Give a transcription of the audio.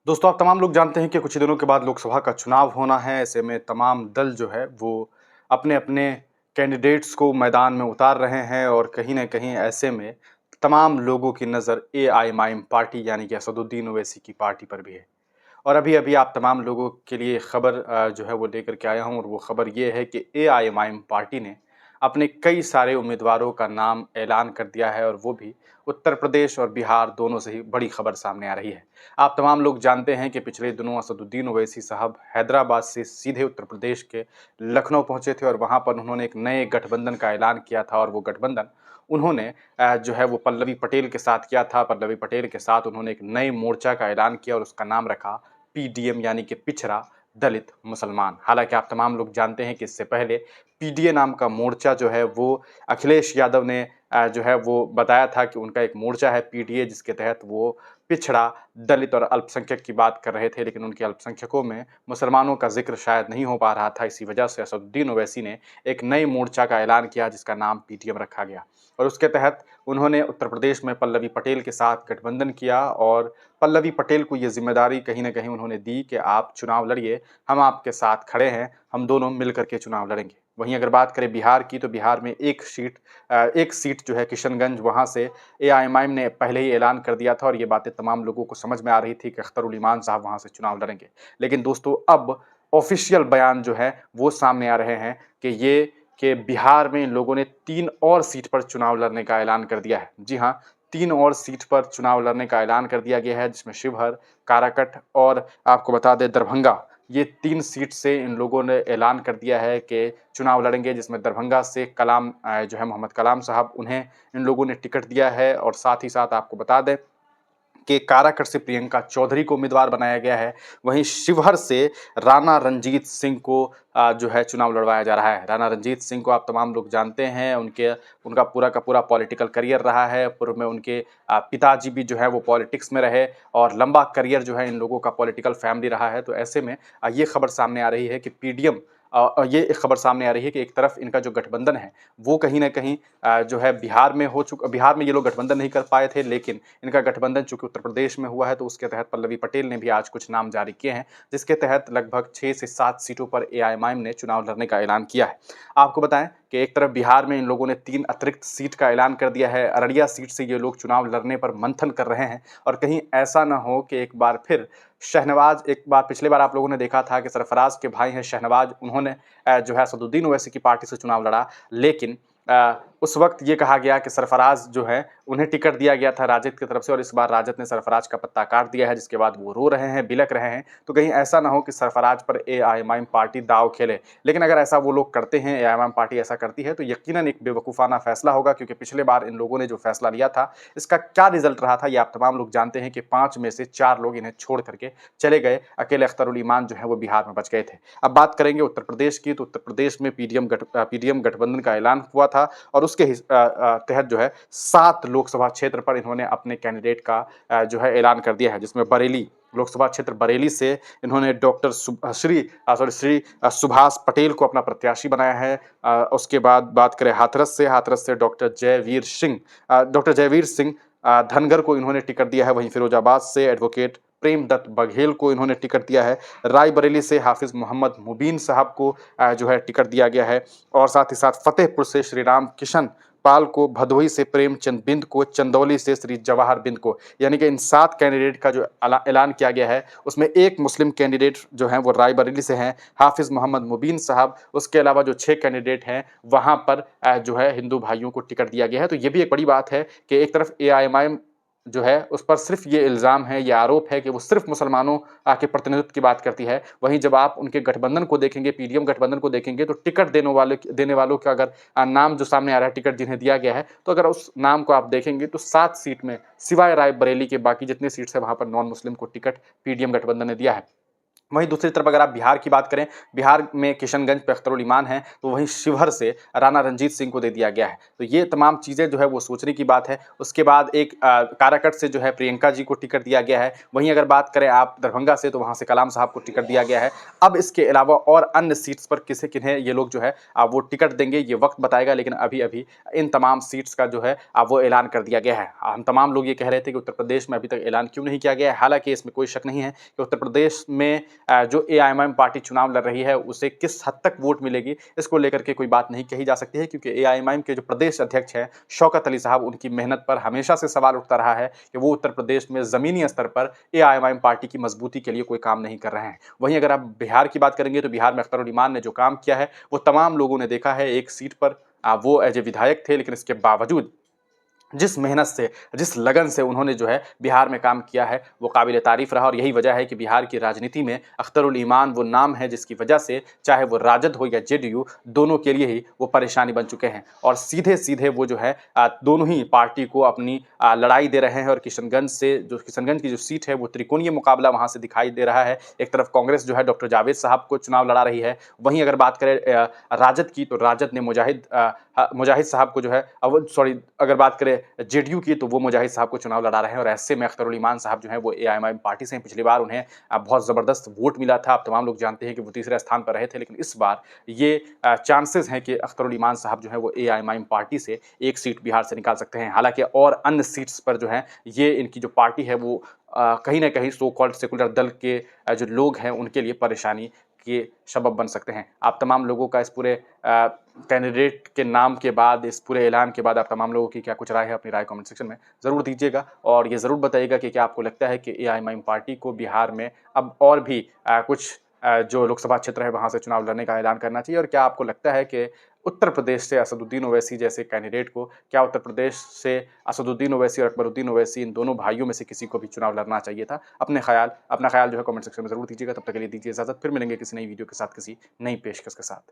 दोस्तों, आप तमाम लोग जानते हैं कि कुछ ही दिनों के बाद लोकसभा का चुनाव होना है। ऐसे में तमाम दल जो है वो अपने-अपने कैंडिडेट्स को मैदान में उतार रहे हैं और कहीं न कहीं ऐसे में तमाम लोगों की नज़र एआईएमआईएम पार्टी यानी कि असदुद्दीन ओवैसी की पार्टी पर भी है। और अभी-अभी आप तमाम लोगों के लिए खबर जो है वो लेकर के आया हूँ और वो खबर ये है कि एआईएमआईएम पार्टी ने अपने कई सारे उम्मीदवारों का नाम ऐलान कर दिया है और वो भी उत्तर प्रदेश और बिहार दोनों से ही बड़ी खबर सामने आ रही है। आप तमाम लोग जानते हैं कि पिछले दिनों असदुद्दीन ओवैसी साहब हैदराबाद से सीधे उत्तर प्रदेश के लखनऊ पहुंचे थे और वहां पर उन्होंने एक नए गठबंधन का ऐलान किया था और वो गठबंधन उन्होंने जो है वो पल्लवी पटेल के साथ किया था। पल्लवी पटेल के साथ उन्होंने एक नए मोर्चा का ऐलान किया और उसका नाम रखा पीडीएम यानी कि पिछड़ा दलित मुसलमान। हालांकि आप तमाम लोग जानते हैं कि इससे पहले पीडीए नाम का मोर्चा जो है वो अखिलेश यादव ने जो है वो बताया था कि उनका एक मोर्चा है पीडीए, जिसके तहत वो पिछड़ा, दलित और अल्पसंख्यक की बात कर रहे थे, लेकिन उनके अल्पसंख्यकों में मुसलमानों का जिक्र शायद नहीं हो पा रहा था। इसी वजह से असदुद्दीन ओवैसी ने एक नए मोर्चा का ऐलान किया जिसका नाम पीटीएम रखा गया और उसके तहत उन्होंने उत्तर प्रदेश में पल्लवी पटेल के साथ गठबंधन किया और पल्लवी पटेल को ये जिम्मेदारी कहीं न कहीं उन्होंने दी कि आप चुनाव लड़िए, हम आपके साथ खड़े हैं, हम दोनों मिल कर के चुनाव लड़ेंगे। वहीं अगर बात करें बिहार की, तो बिहार में एक सीट जो है किशनगंज, वहाँ से एआईएमआईएम ने पहले ही ऐलान कर दिया था और ये बातें तमाम लोगों को समझ में आ रही थी कि अख्तरुल इमान साहब वहाँ से चुनाव लड़ेंगे। लेकिन दोस्तों, अब ऑफ़िशियल बयान जो है वो सामने आ रहे हैं कि बिहार में इन लोगों ने 3 और सीट पर चुनाव लड़ने का ऐलान कर दिया है। जी हाँ, 3 और सीट पर चुनाव लड़ने का ऐलान कर दिया गया है, जिसमें शिवहर, काराकट और आपको बता दें दरभंगा, ये 3 सीट से इन लोगों ने ऐलान कर दिया है कि चुनाव लड़ेंगे, जिसमें दरभंगा से जो है मोहम्मद कलाम साहब, उन्हें इन लोगों ने टिकट दिया है और साथ ही साथ आपको बता दें कि काराकट से प्रियंका चौधरी को उम्मीदवार बनाया गया है। वहीं शिवहर से राणा रणजीत सिंह को जो है चुनाव लड़वाया जा रहा है। राणा रणजीत सिंह को आप तमाम लोग जानते हैं, उनका पूरा का पूरा पॉलिटिकल करियर रहा है। पूर्व में उनके पिताजी भी जो है वो पॉलिटिक्स में रहे और लंबा करियर जो है इन लोगों का पॉलिटिकल फैमिली रहा है। तो ऐसे में ये खबर सामने आ रही है कि पीडीएम ये एक खबर सामने आ रही है कि एक तरफ इनका जो गठबंधन है वो कहीं न कहीं जो है बिहार में ये लोग गठबंधन नहीं कर पाए थे, लेकिन इनका गठबंधन चूँकि उत्तर प्रदेश में हुआ है तो उसके तहत पल्लवी पटेल ने भी आज कुछ नाम जारी किए हैं, जिसके तहत लगभग 6 से 7 सीटों पर एआईएमआईएम ने चुनाव लड़ने का ऐलान किया है। आपको बताएं कि एक तरफ बिहार में इन लोगों ने 3 अतिरिक्त सीट का ऐलान कर दिया है। अररिया सीट से ये लोग चुनाव लड़ने पर मंथन कर रहे हैं और कहीं ऐसा ना हो कि एक बार फिर शहनवाज, एक बार पिछले बार आप लोगों ने देखा था कि सरफराज के भाई हैं शहनवाज, उन्होंने जो है असदुद्दीन ओवैसी की पार्टी से चुनाव लड़ा, लेकिन उस वक्त ये कहा गया कि सरफराज जो है उन्हें टिकट दिया गया था राजद की तरफ से और इस बार राजद ने सरफराज का पत्ता काट दिया है, जिसके बाद वो रो रहे हैं, बिलक रहे हैं। तो कहीं ऐसा ना हो कि सरफराज पर एआईएमआईएम पार्टी दाव खेले। लेकिन अगर ऐसा वो लोग करते हैं, एआईएमआईएम पार्टी ऐसा करती है, तो यकीनन एक बेवकूफ़ाना फैसला होगा, क्योंकि पिछले बार इन लोगों ने जो फैसला लिया था, इसका क्या रिजल्ट रहा था ये आप तमाम लोग जानते हैं कि 5 में से 4 लोग इन्हें छोड़ करके चले गए। अकेले अख्तरुल ईमान जो है वो बिहार में बच गए थे। अब बात करेंगे उत्तर प्रदेश की, तो उत्तर प्रदेश में पीडीएम गठबंधन का ऐलान हुआ था और उसके तहत जो है 7 लोकसभा क्षेत्र पर इन्होंने अपने कैंडिडेट का जो है ऐलान कर दिया है, जिसमें बरेली लोकसभा क्षेत्र, बरेली से इन्होंने श्री सुभाष पटेल को अपना प्रत्याशी बनाया है। उसके बाद बात करें हाथरस से डॉक्टर जयवीर सिंह धनगर को इन्होंने टिकट दिया है। वहीं फिरोजाबाद से एडवोकेट प्रेमदत्त बघेल को इन्होंने टिकट दिया है। रायबरेली से हाफिज मोहम्मद मुबीन साहब को जो है टिकट दिया गया है और साथ ही साथ फतेहपुर से श्री राम किशन पाल को, भदोही से प्रेमचंद बिंद को, चंदौली से श्री जवाहर बिंद को, यानी कि इन 7 कैंडिडेट का जो ऐलान किया गया है उसमें एक मुस्लिम कैंडिडेट जो हैं वो रायबरेली से हैं, हाफिज मोहम्मद मुबीन साहब। उसके अलावा जो 6 कैंडिडेट हैं वहाँ पर जो है हिंदू भाइयों को टिकट दिया गया है। तो ये भी एक बड़ी बात है कि एक तरफ एआईएमआईएम जो है उस पर सिर्फ ये इल्ज़ाम है, ये आरोप है कि वो सिर्फ मुसलमानों के प्रतिनिधित्व की बात करती है। वहीं जब आप उनके गठबंधन को देखेंगे, पीडीएम गठबंधन को देखेंगे, तो टिकट देने वालों का अगर नाम जो सामने आ रहा है, टिकट जिन्हें दिया गया है, तो अगर उस नाम को आप देखेंगे तो 7 सीट में सिवाय रायबरेली के बाकी जितने सीट्स हैं वहाँ पर नॉन मुस्लिम को टिकट पीडीएम गठबंधन ने दिया है। वहीं दूसरी तरफ अगर आप बिहार की बात करें, बिहार में किशनगंज पे अख्तरुल इमान हैं, तो वहीं शिवहर से राणा रणजीत सिंह को दे दिया गया है। तो ये तमाम चीज़ें जो है वो सोचने की बात है। उसके बाद एक काराकट से जो है प्रियंका जी को टिकट दिया गया है। वहीं अगर बात करें आप दरभंगा से, तो वहाँ से कलाम साहब को टिकट दिया गया है। अब इसके अलावा और अन्य सीट्स पर किसे किन्हें ये लोग जो है वो टिकट देंगे, ये वक्त बताएगा। लेकिन अभी-अभी इन तमाम सीट्स का जो है वो ऐलान कर दिया गया है। हम तमाम लोग ये कह रहे थे कि उत्तर प्रदेश में अभी तक ऐलान क्यों नहीं किया गया है। हालाँकि इसमें कोई शक नहीं है कि उत्तर प्रदेश में जो एआईएमआईएम पार्टी चुनाव लड़ रही है, उसे किस हद तक वोट मिलेगी, इसको लेकर के कोई बात नहीं कही जा सकती है। क्योंकि एआईएमआईएम के जो प्रदेश अध्यक्ष हैं शौकत अली साहब, उनकी मेहनत पर हमेशा से सवाल उठता रहा है कि वो उत्तर प्रदेश में ज़मीनी स्तर पर एआईएमआईएम पार्टी की मजबूती के लिए कोई काम नहीं कर रहे हैं। वहीं अगर आप बिहार की बात करेंगे, तो बिहार में अख्तरुल इमान ने जो काम किया है, वो तमाम लोगों ने देखा है। एक सीट पर वो एज ए विधायक थे, लेकिन इसके बावजूद जिस मेहनत से, जिस लगन से उन्होंने जो है बिहार में काम किया है, वो काबिल तारीफ़ रहा। और यही वजह है कि बिहार की राजनीति में अख्तरुल ईमान वो नाम है, जिसकी वजह से चाहे वो राजद हो या जेडीयू, दोनों के लिए ही वो परेशानी बन चुके हैं। और सीधे-सीधे वो जो है दोनों ही पार्टी को अपनी लड़ाई दे रहे हैं। और किशनगंज की जो सीट है, वो त्रिकोणीय मुकाबला वहाँ से दिखाई दे रहा है। एक तरफ कांग्रेस जो है डॉक्टर जावेद साहब को चुनाव लड़ा रही है। वहीं अगर बात करें राजद की, तो राजद ने मुजाहिद साहब को जो है अगर बात करें जेडीयू की, तो वो मुजाहिद साहब को चुनाव लड़ा रहे हैं। और ऐसे में अख्तरुल ईमान साहब जो हैं वो एआईएमआईएम पार्टी से हैं। पिछली बार उन्हें बहुत ज़बरदस्त वोट मिला था। आप तमाम लोग जानते हैं कि वो तीसरे स्थान पर रहे थे। लेकिन इस बार ये चांसेस हैं कि अख्तरुल ईमान साहब जो है वो एआईएमआईएम पार्टी से एक सीट बिहार से निकाल सकते हैं। हालाँकि और अन्य सीट्स पर जो है ये इनकी जो पार्टी है वो कहीं न कहीं सो कॉल्ड सेकुलर दल के जो लोग हैं उनके लिए परेशानी के सबब बन सकते हैं। आप तमाम लोगों का इस पूरे कैंडिडेट के नाम के बाद, इस पूरे ऐलान के बाद आप तमाम लोगों की क्या कुछ राय है, अपनी राय कमेंट सेक्शन में ज़रूर दीजिएगा। और ये ज़रूर बताइएगा कि क्या आपको लगता है कि एआईएमआईएम पार्टी को बिहार में अब और भी कुछ जो लोकसभा क्षेत्र है वहाँ से चुनाव लड़ने का ऐलान करना चाहिए? और क्या आपको लगता है कि उत्तर प्रदेश से असदुद्दीन ओवैसी जैसे कैंडिडेट को, क्या उत्तर प्रदेश से असदुद्दीन ओवैसी और अकबरुद्दीन ओवैसी, इन दोनों भाइयों में से किसी को भी चुनाव लड़ना चाहिए था? अपना ख़्याल जो है कमेंट सेक्शन में ज़रूर दीजिएगा। तब तक के लिए दीजिए इजाज़त। फिर मिलेंगे किसी नई वीडियो के साथ, किसी नई पेशकश के साथ।